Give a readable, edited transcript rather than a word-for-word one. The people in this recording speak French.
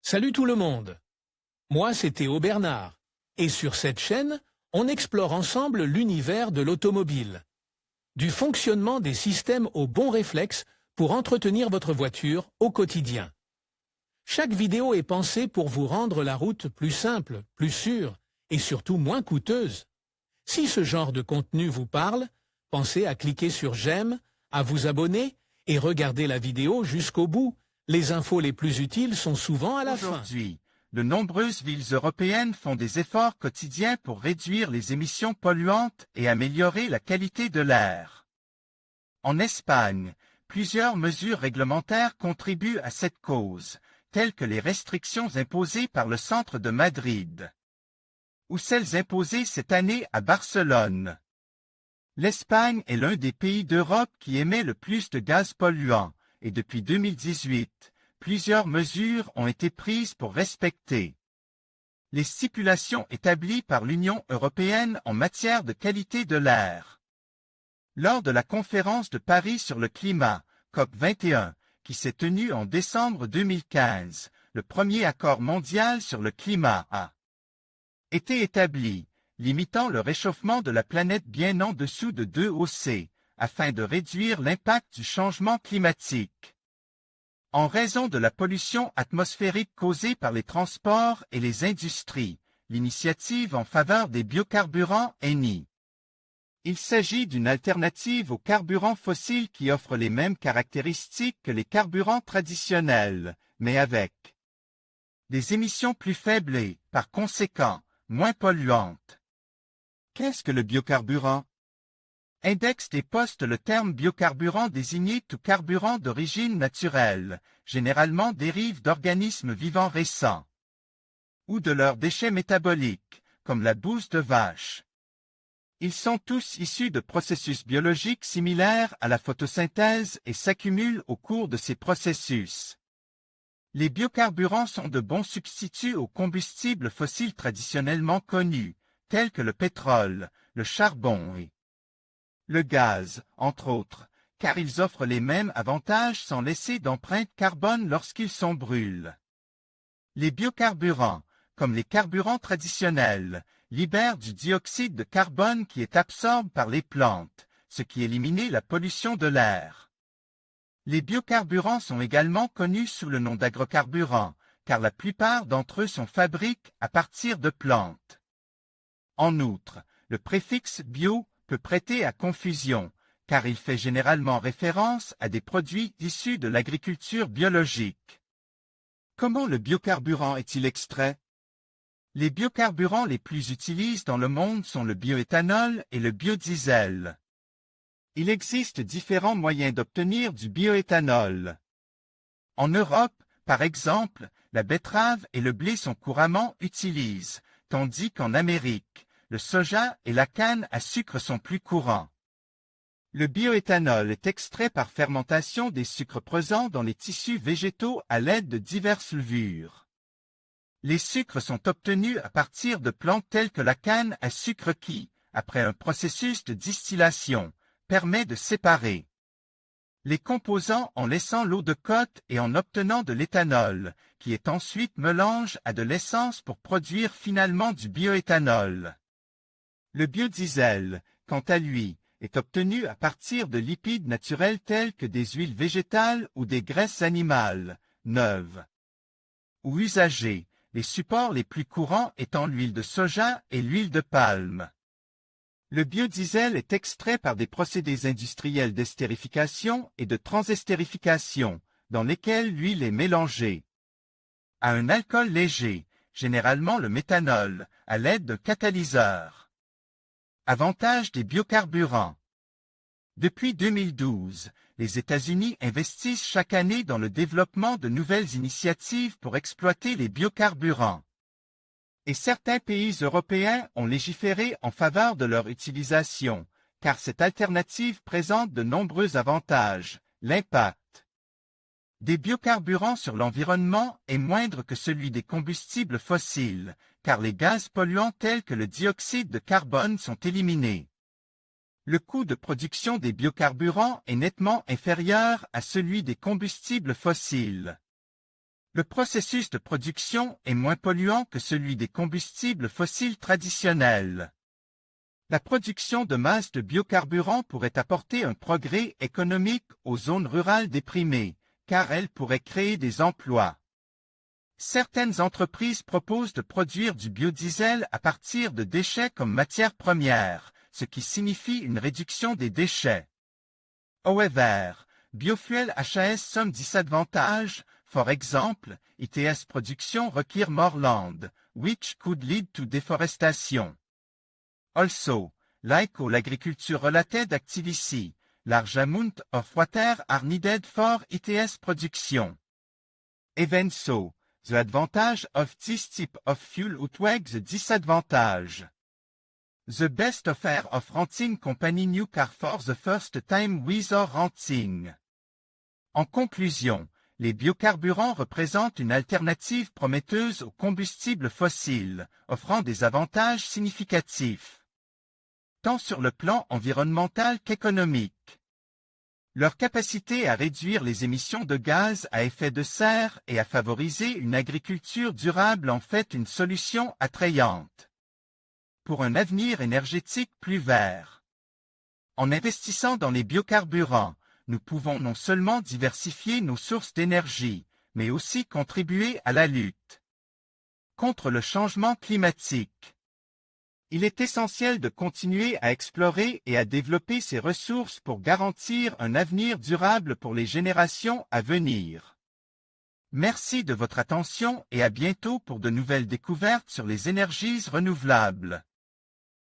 Salut tout le monde. Moi, c'est Théo Bernard. Et sur cette chaîne, on explore ensemble l'univers de l'automobile. Du fonctionnement des systèmes aux bons réflexes pour entretenir votre voiture au quotidien. Chaque vidéo est pensée pour vous rendre la route plus simple, plus sûre et surtout moins coûteuse. Si ce genre de contenu vous parle, pensez à cliquer sur j'aime, à vous abonner et regarder la vidéo jusqu'au bout. Les infos les plus utiles sont souvent à la fin. Aujourd'hui, de nombreuses villes européennes font des efforts quotidiens pour réduire les émissions polluantes et améliorer la qualité de l'air. En Espagne, plusieurs mesures réglementaires contribuent à cette cause, telles que les restrictions imposées par le centre de Madrid, ou celles imposées cette année à Barcelone. L'Espagne est l'un des pays d'Europe qui émet le plus de gaz polluants, et depuis 2018, plusieurs mesures ont été prises pour respecter les stipulations établies par l'Union européenne en matière de qualité de l'air. Lors de la conférence de Paris sur le climat, COP21, qui s'est tenue en décembre 2015, le premier accord mondial sur le climat a été établi, limitant le réchauffement de la planète bien en dessous de 2°C, afin de réduire l'impact du changement climatique. En raison de la pollution atmosphérique causée par les transports et les industries, l'initiative en faveur des biocarburants est née. Il s'agit d'une alternative aux carburants fossiles qui offre les mêmes caractéristiques que les carburants traditionnels, mais avec des émissions plus faibles et, par conséquent, moins polluantes. Qu'est-ce que le biocarburant? Index des postes le terme biocarburant désigne tout carburant d'origine naturelle, généralement dérive d'organismes vivants récents, ou de leurs déchets métaboliques, comme la bouse de vache. Ils sont tous issus de processus biologiques similaires à la photosynthèse et s'accumulent au cours de ces processus. Les biocarburants sont de bons substituts aux combustibles fossiles traditionnellement connus, tels que le pétrole, le charbon et le gaz, entre autres, car ils offrent les mêmes avantages sans laisser d'empreinte carbone lorsqu'ils sont brûlés. Les biocarburants, comme les carburants traditionnels, libèrent du dioxyde de carbone qui est absorbé par les plantes, ce qui élimine la pollution de l'air. Les biocarburants sont également connus sous le nom d'agrocarburants, car la plupart d'entre eux sont fabriqués à partir de plantes. En outre, le préfixe « bio » peut prêter à confusion, car il fait généralement référence à des produits issus de l'agriculture biologique. Comment le biocarburant est-il extrait? Les biocarburants les plus utilisés dans le monde sont le bioéthanol et le biodiesel. Il existe différents moyens d'obtenir du bioéthanol. En Europe, par exemple, la betterave et le blé sont couramment utilisés, tandis qu'en Amérique, le soja et la canne à sucre sont plus courants. Le bioéthanol est extrait par fermentation des sucres présents dans les tissus végétaux à l'aide de diverses levures. Les sucres sont obtenus à partir de plantes telles que la canne à sucre qui, après un processus de distillation, permet de séparer les composants en laissant l'eau de côte et en obtenant de l'éthanol, qui est ensuite mélangé à de l'essence pour produire finalement du bioéthanol. Le biodiesel, quant à lui, est obtenu à partir de lipides naturels tels que des huiles végétales ou des graisses animales, neuves ou usagées, les supports les plus courants étant l'huile de soja et l'huile de palme. Le biodiesel est extrait par des procédés industriels d'estérification et de transestérification, dans lesquels l'huile est mélangée à un alcool léger, généralement le méthanol, à l'aide d'un catalyseur. Avantages des biocarburants. Depuis 2012, les États-Unis investissent chaque année dans le développement de nouvelles initiatives pour exploiter les biocarburants. Et certains pays européens ont légiféré en faveur de leur utilisation, car cette alternative présente de nombreux avantages. L'impact des biocarburants sur l'environnement est moindre que celui des combustibles fossiles, car les gaz polluants tels que le dioxyde de carbone sont éliminés. Le coût de production des biocarburants est nettement inférieur à celui des combustibles fossiles. Le processus de production est moins polluant que celui des combustibles fossiles traditionnels. La production de masse de biocarburants pourrait apporter un progrès économique aux zones rurales déprimées, car elle pourrait créer des emplois. Certaines entreprises proposent de produire du biodiesel à partir de déchets comme matière première, ce qui signifie une réduction des déchets. However, biofuel HAS some disadvantage, for example, its production require more land, which could lead to deforestation. Also, like all agriculture-related activity, large amount of water are needed for its production. Even so, the advantage of this type of fuel outweighs the disadvantage. The best offer of renting company new car for the first time without renting. En conclusion, les biocarburants représentent une alternative prometteuse aux combustibles fossiles, offrant des avantages significatifs, tant sur le plan environnemental qu'économique. Leur capacité à réduire les émissions de gaz à effet de serre et à favoriser une agriculture durable en fait une solution attrayante pour un avenir énergétique plus vert. En investissant dans les biocarburants, nous pouvons non seulement diversifier nos sources d'énergie, mais aussi contribuer à la lutte contre le changement climatique. Il est essentiel de continuer à explorer et à développer ces ressources pour garantir un avenir durable pour les générations à venir. Merci de votre attention et à bientôt pour de nouvelles découvertes sur les énergies renouvelables.